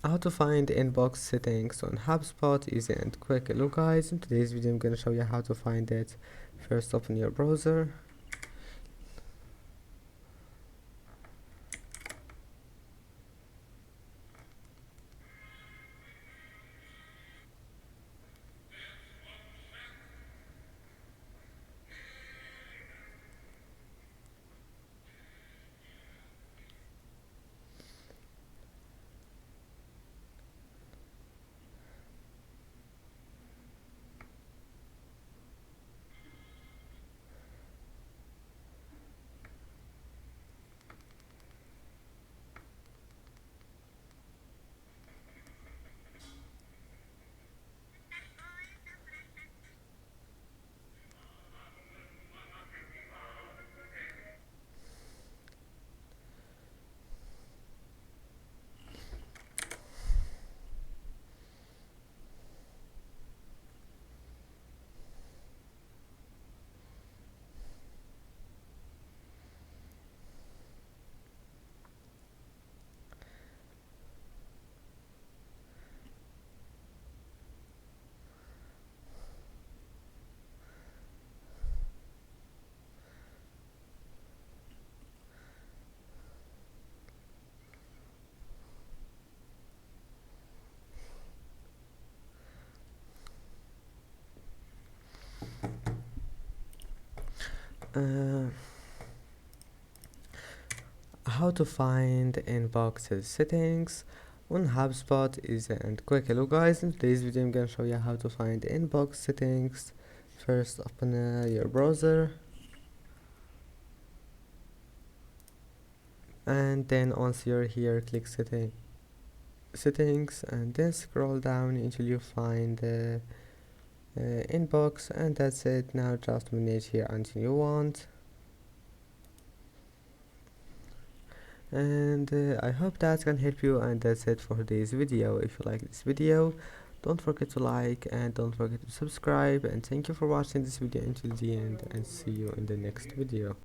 How to find inbox settings on Hubspot, easy and quick. Hello guys, in today's video I'm gonna show you how to find it. First, open your browser. Uh, how to find inbox settings on Hubspot, easy and quick. Hello guys, in today's video I'm gonna show you how to find inbox settings. First, open your browser, and then once you're here, click settings, and then scroll down until you find the inbox, and that's it. Now just manage here until you want. And I hope that can help you, and that's it for today's video. If you like this video, don't forget to like and don't forget to subscribe, and thank you for watching this video until the end, and see you in the next video.